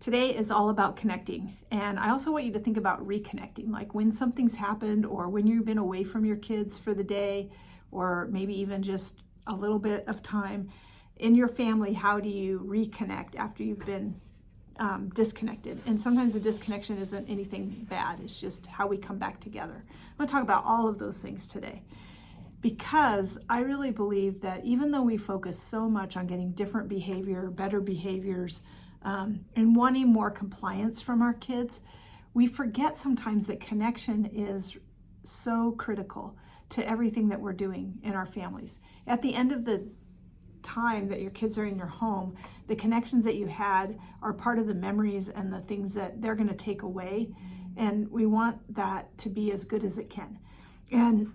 Today is all about connecting, and I also want you to think about reconnecting, like when something's happened or when you've been away from your kids for the day, or maybe even just a little bit of time in your family. How do you reconnect after you've been disconnected? And sometimes the disconnection isn't anything bad, it's just how we come back together. I'm going to talk about all of those things today, because I really believe that even though we focus so much on getting different behavior, better behaviors, and wanting more compliance from our kids, we forget sometimes that connection is so critical to everything that we're doing in our families. At the end of the time that your kids are in your home, the connections that you had are part of the memories and the things that they're going to take away, and we want that to be as good as it can. And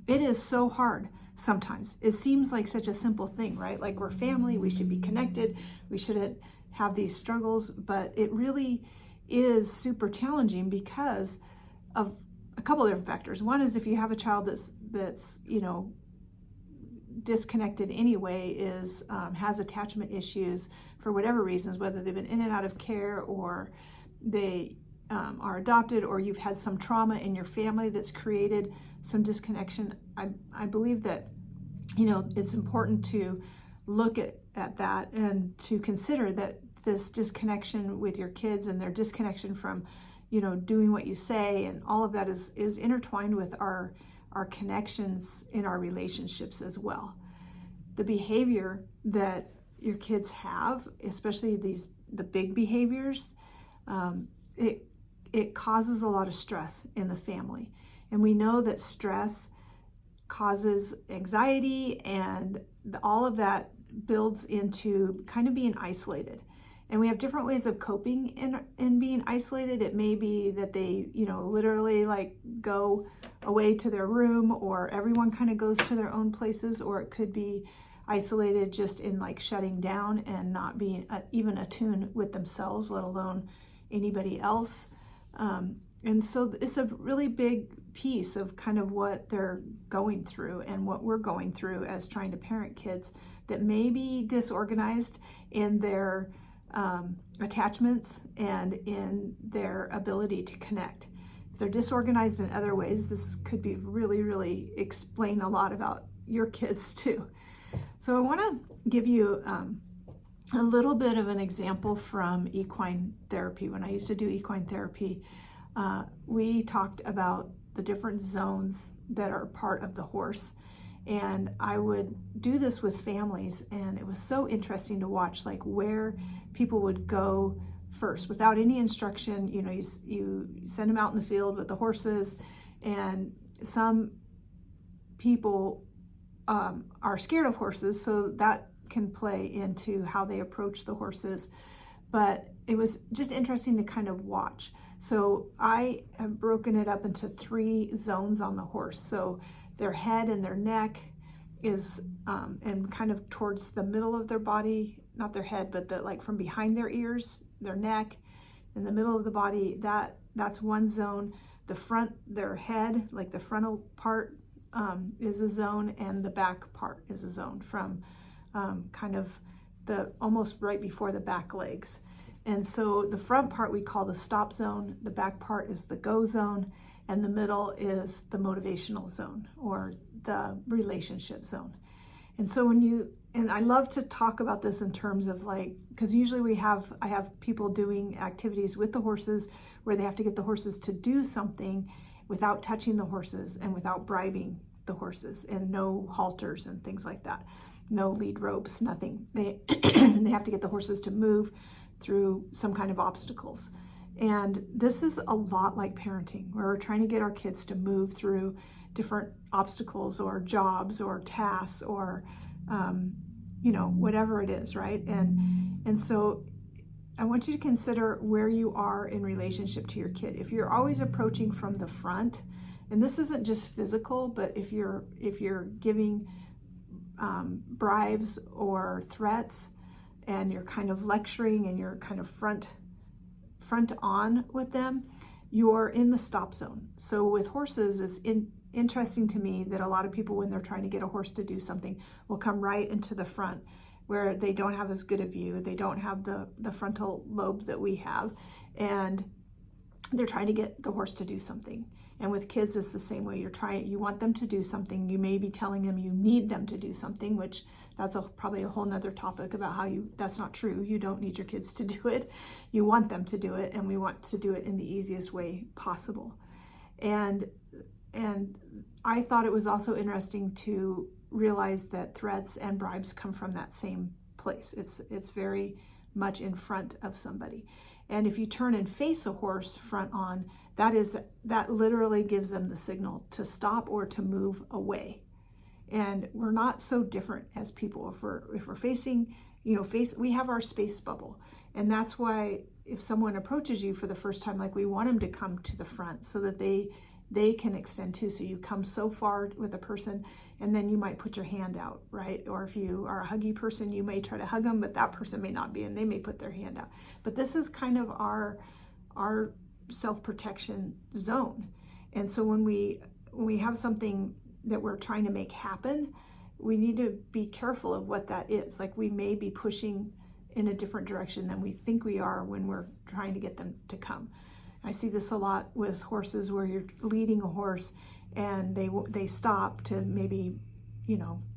it is so hard sometimes. It seems like such a simple thing, right? Like, we're family, we should be connected, we shouldn't have these struggles, but it really is super challenging because of a couple of different factors. One is if you have a child that's disconnected anyway, has attachment issues for whatever reasons, whether they've been in and out of care, or they are adopted, or you've had some trauma in your family that's created some disconnection. I believe that it's important to look at that and to consider that this disconnection with your kids and their disconnection from doing what you say, and all of that is intertwined with our connections in our relationships as well. The behavior that your kids have, especially the big behaviors, it causes a lot of stress in the family. And we know that stress causes anxiety, and all of that builds into kind of being isolated. And we have different ways of coping in being isolated. It may be that they, literally like go away to their room, or everyone kind of goes to their own places, or it could be isolated just in like shutting down and not being even attuned with themselves, let alone anybody else. And so it's a really big piece of kind of what they're going through and what we're going through as trying to parent kids that may be disorganized in their attachments and in their ability to connect. If they're disorganized in other ways, this could be really, really explain a lot about your kids too. So I want to give you a little bit of an example from equine therapy. When I used to do equine therapy, we talked about the different zones that are part of the horse. And I would do this with families, and it was so interesting to watch, like, where people would go first without any instruction. You send them out in the field with the horses, and some people are scared of horses, so that can play into how they approach the horses. But it was just interesting to kind of watch. So I have broken it up into 3 zones on the horse. So their head and their neck is, and kind of towards the middle of their body, not their head, but like from behind their ears, their neck, in the middle of the body, that's one zone. The front, their head, like the frontal part, is a zone, and the back part is a zone from kind of the almost right before the back legs. And so the front part we call the stop zone, the back part is the go zone, and the middle is the motivational zone, or the relationship zone. And so and I love to talk about this in terms of like, because usually I have people doing activities with the horses where they have to get the horses to do something without touching the horses and without bribing the horses, and no halters and things like that, no lead ropes, nothing. They have to get the horses to move through some kind of obstacles. And this is a lot like parenting, where we're trying to get our kids to move through different obstacles or jobs or tasks or, whatever it is, right? And so I want you to consider where you are in relationship to your kid. If you're always approaching from the front, and this isn't just physical, but if you're giving bribes or threats, and you're kind of lecturing and you're kind of front on with them, you're in the stop zone. So with horses, it's interesting to me that a lot of people, when they're trying to get a horse to do something, will come right into the front where they don't have as good a view. They don't have the frontal lobe that we have. And they're trying to get the horse to do something. And with kids, it's the same way. You want them to do something. You may be telling them you need them to do something, which that's probably a whole nother topic about how that's not true. You don't need your kids to do it. You want them to do it, and we want to do it in the easiest way possible. And I thought it was also interesting to realize that threats and bribes come from that same place. It's very much in front of somebody. And if you turn and face a horse front on, that literally gives them the signal to stop or to move away. And we're not so different as people. If we're facing, we have our space bubble. And that's why if someone approaches you for the first time, like, we want them to come to the front so that they can extend too. So you come so far with a person, and then you might put your hand out, right? Or if you are a huggy person, you may try to hug them, but that person may not be, and they may put their hand out. But this is kind of our self-protection zone. And so when we have something that we're trying to make happen, we need to be careful of what that is. Like, we may be pushing in a different direction than we think we are when we're trying to get them to come. I see this a lot with horses, where you're leading a horse and they stop to maybe,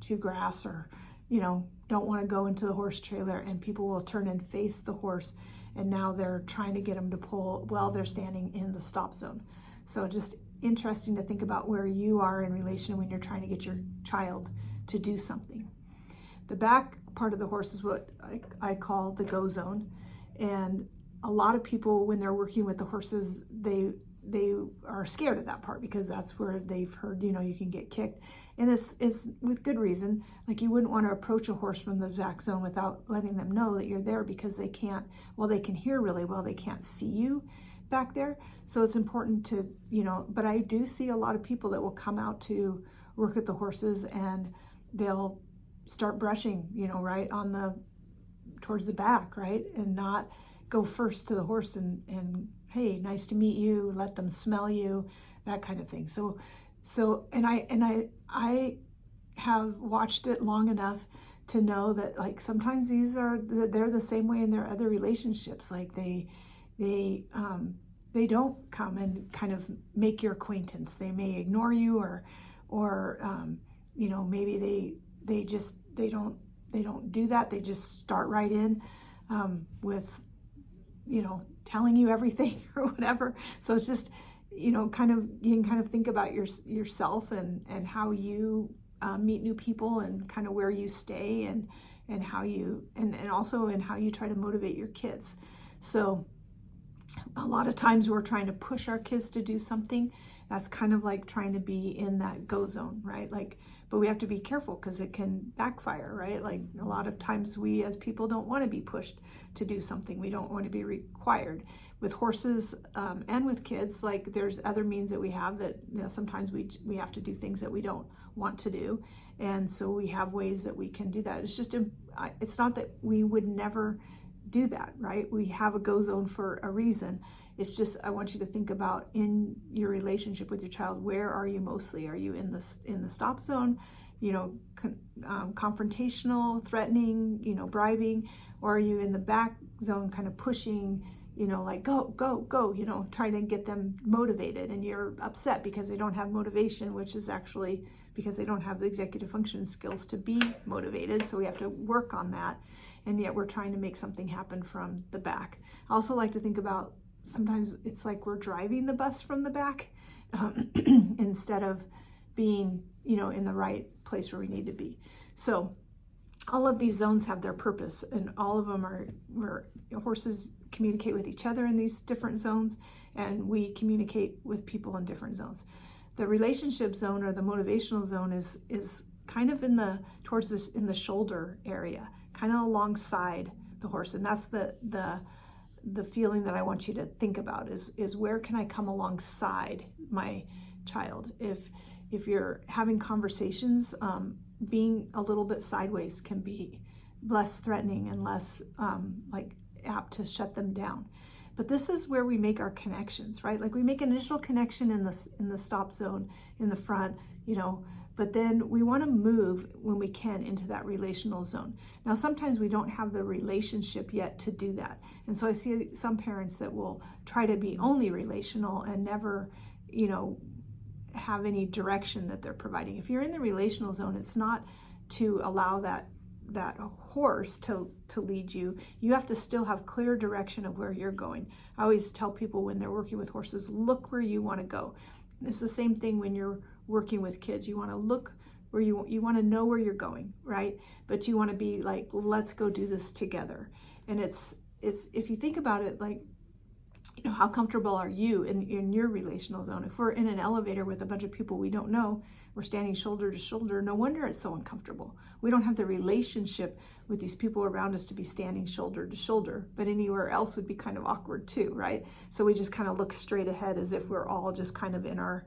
chew grass, or, don't want to go into the horse trailer, and people will turn and face the horse, and now they're trying to get them to pull while they're standing in the stop zone. So just interesting to think about where you are in relation when you're trying to get your child to do something. The back part of the horse is what I call the go zone. And a lot of people, when they're working with the horses, they are scared of that part, because that's where they've heard, you can get kicked. And it's with good reason. Like, you wouldn't want to approach a horse from the back zone without letting them know that you're there, because they can hear really well, they can't see you back there. So it's important to, but I do see a lot of people that will come out to work with the horses, and they'll start brushing, right on towards the back, right? And not go first to the horse and hey, nice to meet you, let them smell you, that kind of thing. So I have watched it long enough to know that, like, sometimes they're the same way in their other relationships. Like, they don't come and kind of make your acquaintance. They may ignore you, or maybe they don't do that. They just start right in with telling you everything or whatever. So it's just, you can kind of think about yourself and how you meet new people, and kind of where you stay, and how you, and also in how you try to motivate your kids. So a lot of times we're trying to push our kids to do something. That's kind of like trying to be in that go zone, right? Like, but we have to be careful, because it can backfire, right? Like, a lot of times we as people don't want to be pushed to do something. We don't want to be required. With horses and with kids, like, there's other means that we have that, sometimes we have to do things that we don't want to do. And so we have ways that we can do that. It's just, it's not that we would never do that, right? We have a go zone for a reason. It's just, I want you to think about, in your relationship with your child, where are you mostly? Are you in the stop zone, confrontational, threatening, bribing, or are you in the back zone, kind of pushing, like, go, trying to get them motivated, and you're upset because they don't have motivation, which is actually because they don't have the executive function skills to be motivated. So we have to work on that. And yet we're trying to make something happen from the back. I also like to think about, sometimes it's like we're driving the bus from the back instead of being, in the right place where we need to be. So all of these zones have their purpose, and all of them are where horses communicate with each other in these different zones, and we communicate with people in different zones. The relationship zone, or the motivational zone, is kind of in the shoulder area, kind of alongside the horse. And that's the feeling that I want you to think about is where can I come alongside my child? If you're having conversations, being a little bit sideways can be less threatening and less apt to shut them down. But this is where we make our connections, right? Like, we make an initial connection in the stop zone in the front, but then we want to move when we can into that relational zone. Now, sometimes we don't have the relationship yet to do that. And so I see some parents that will try to be only relational and never, have any direction that they're providing. If you're in the relational zone, it's not to allow that horse to lead you. You have to still have clear direction of where you're going. I always tell people when they're working with horses, look where you want to go. And it's the same thing when you're working with kids. You want to look where you want to know where you're going, right? But you want to be like, let's go do this together. And it's if you think about it, like, how comfortable are you in your relational zone? If we're in an elevator with a bunch of people we don't know, we're standing shoulder to shoulder, no wonder it's so uncomfortable. We don't have the relationship with these people around us to be standing shoulder to shoulder, but anywhere else would be kind of awkward too, right? So we just kind of look straight ahead as if we're all just kind of in our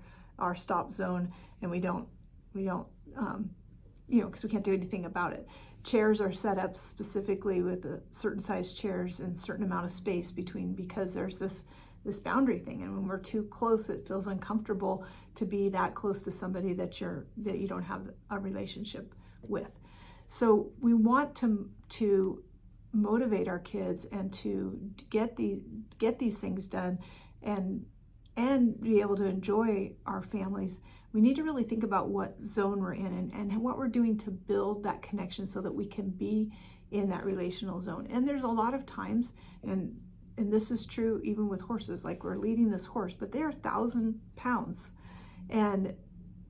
stop zone, and we don't, because we can't do anything about it. Chairs are set up specifically with a certain size chairs and certain amount of space between, because there's this boundary thing. And when we're too close, it feels uncomfortable to be that close to somebody that you don't have a relationship with. So we want to motivate our kids and to get these things done and be able to enjoy our families. We need to really think about what zone we're in and what we're doing to build that connection so that we can be in that relational zone. And there's a lot of times, and this is true even with horses, like we're leading this horse, but they're 1,000 pounds. And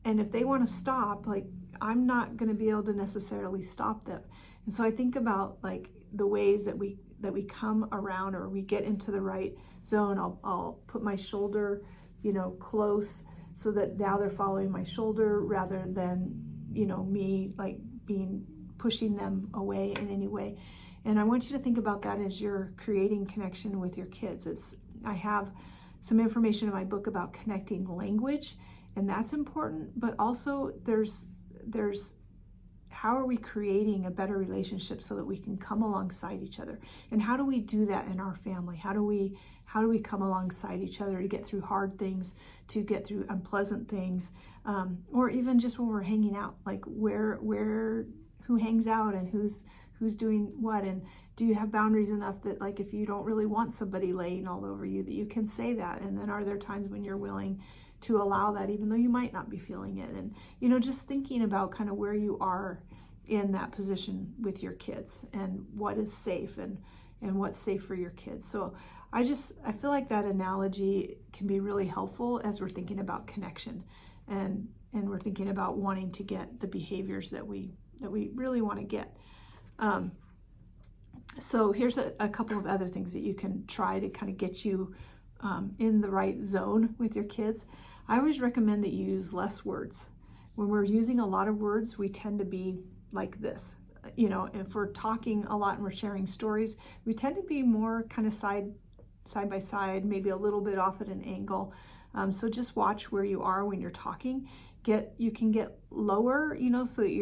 if they want to stop, like, I'm not going to be able to necessarily stop them. And so I think about like the ways that we come around or we get into the right zone. I'll put my shoulder, close, so that now they're following my shoulder rather than, me like pushing them away in any way. And I want you to think about that as you're creating connection with your kids. I have some information in my book about connecting language, and that's important, but also there's how are we creating a better relationship so that we can come alongside each other? And how do we do that in our family? How do we come alongside each other to get through hard things, to get through unpleasant things, or even just when we're hanging out, like who hangs out and who's doing what, and do you have boundaries enough that, like, if you don't really want somebody laying all over you, that you can say that? And then are there times when you're willing to allow that even though you might not be feeling it? And just thinking about kind of where you are in that position with your kids and what is safe and what's safe for your kids. So I feel like that analogy can be really helpful as we're thinking about connection and we're thinking about wanting to get the behaviors that we really want to get. So here's a couple of other things that you can try to kind of get you in the right zone with your kids. I always recommend that you use less words. When we're using a lot of words, we tend to be like this. If we're talking a lot and we're sharing stories, we tend to be more kind of side by side, maybe a little bit off at an angle. So just watch where you are when you're talking. You can get lower, so that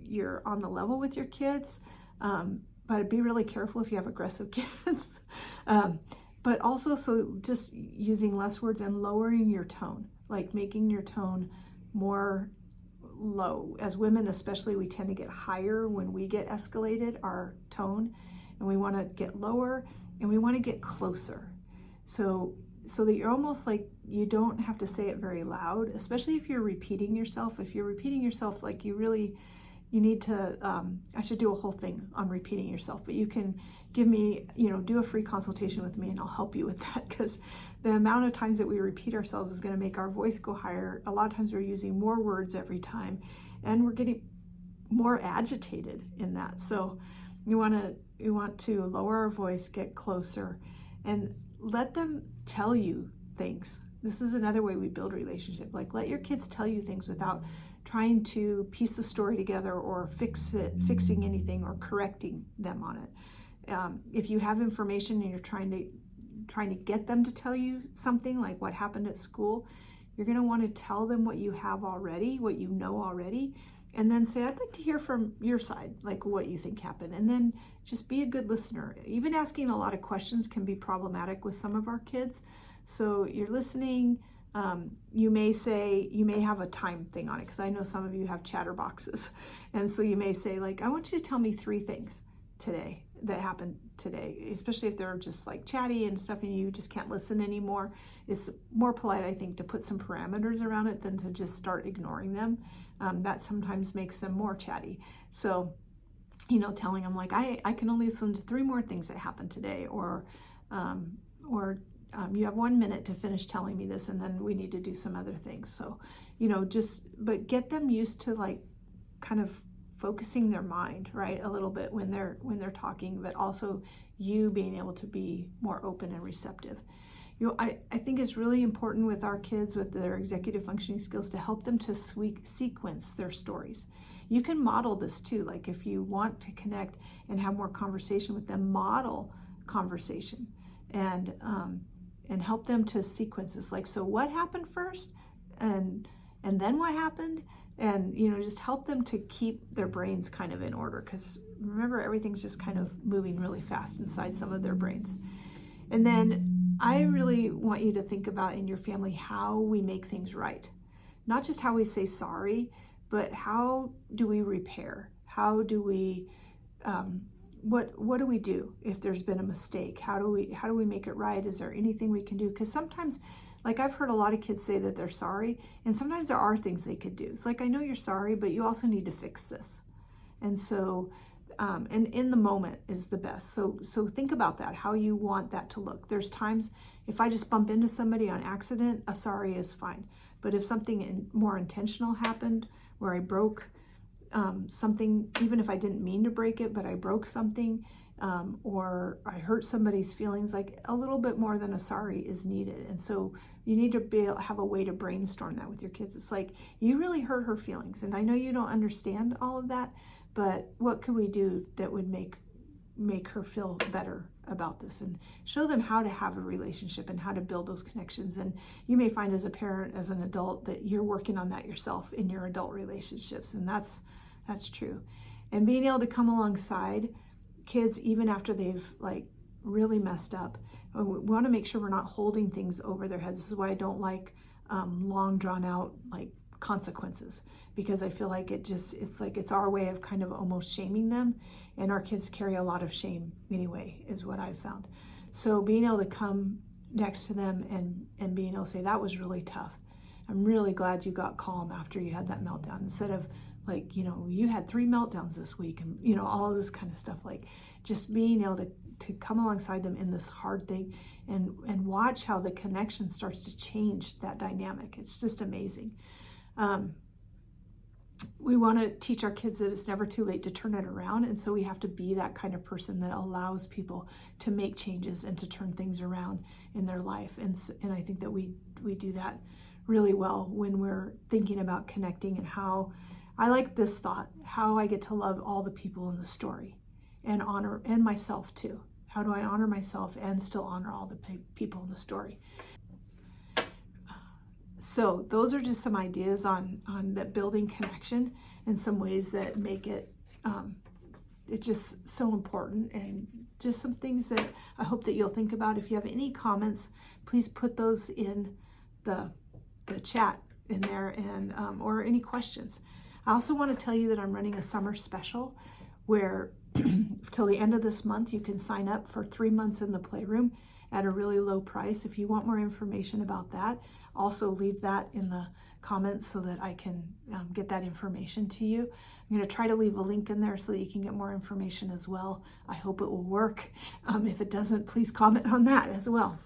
you're on the level with your kids. But be really careful if you have aggressive kids. But also, so just using less words and lowering your tone, like making your tone more low. As women especially, we tend to get higher when we get escalated, our tone, and we want to get lower and we want to get closer. So that you're almost like you don't have to say it very loud, especially if you're repeating yourself. If you're repeating yourself, like you need to, I should do a whole thing on repeating yourself, but you can give me, do a free consultation with me and I'll help you with that, because the amount of times that we repeat ourselves is going to make our voice go higher. A lot of times we're using more words every time and we're getting more agitated in that. So we want to lower our voice, get closer, and let them tell you things. This is another way we build relationship. Like, let your kids tell you things without trying to piece the story together or fixing anything or correcting them on it. If you have information and you're trying to get them to tell you something, like what happened at school, you're going to want to tell them what you have already, what you know already, and then say, I'd like to hear from your side, like what you think happened. And then just be a good listener. Even asking a lot of questions can be problematic with some of our kids. So you're listening, You may have a time thing on it, because I know some of you have chatter boxes. And so you may say, like, I want you to tell me 3 things today that happened today, especially if they're just like chatty and stuff and you just can't listen anymore. It's more polite, I think, to put some parameters around it than to just start ignoring them. That sometimes makes them more chatty. So, you know, telling them like, I can only listen to 3 more things that happened today, or you have 1 minute to finish telling me this, and then we need to do some other things. So, you know, but get them used to like kind of focusing their mind, right, a little bit when they're talking, but also you being able to be more open and receptive. You know, I think it's really important with our kids with their executive functioning skills to help them to sequence their stories. You can model this too. Like if you want to connect and have more conversation with them, model conversation and help them to sequence this. Like, so what happened first, and then what happened, and you know, just help them to keep their brains kind of in order, because remember, everything's just kind of moving really fast inside some of their brains. And then I really want you to think about in your family how we make things right, not just how we say sorry, but how do we repair? How do we what do we do if there's been a mistake? How do we make it right? Is there anything we can do? Because sometimes, like I've heard a lot of kids say that they're sorry, and sometimes there are things they could do. It's like, I know you're sorry, but you also need to fix this. And so, and in the moment is the best. So think about that, how you want that to look. There's times if I just bump into somebody on accident, a sorry is fine. But if something more intentional happened, where I broke something, even if I didn't mean to break it, but I broke something, or I hurt somebody's feelings, like a little bit more than a sorry is needed. And so you need to have a way to brainstorm that with your kids. It's like, you really hurt her feelings, and I know you don't understand all of that, but what could we do that would make her feel better about this, and show them how to have a relationship and how to build those connections. And you may find as a parent, as an adult, that you're working on that yourself in your adult relationships, and that's true. And being able to come alongside kids even after they've like really messed up. We want to make sure we're not holding things over their heads. This is why I don't like long drawn out like consequences, because I feel like it's our way of kind of almost shaming them, and our kids carry a lot of shame anyway, is what I've found. So being able to come next to them and being able to say, that was really tough. I'm really glad you got calm after you had that meltdown, instead of like, you know, you had 3 meltdowns this week, and you know, all of this kind of stuff. Like just being able to come alongside them in this hard thing and watch how the connection starts to change that dynamic. It's just amazing. We want to teach our kids that it's never too late to turn it around, and so we have to be that kind of person that allows people to make changes and to turn things around in their life. And I think that we do that really well when we're thinking about connecting, and how I like this thought, how I get to love all the people in the story and honor, and myself too. How do I honor myself and still honor all the people in the story? So those are just some ideas on that building connection, and some ways that make it, it's just so important, and just some things that I hope that you'll think about. If you have any comments, please put those in the chat in there, and or any questions. I also want to tell you that I'm running a summer special where till the end of this month, you can sign up for 3 months in the playroom at a really low price. If you want more information about that, also leave that in the comments so that I can get that information to you. I'm going to try to leave a link in there so that you can get more information as well. I hope it will work. If it doesn't, please comment on that as well.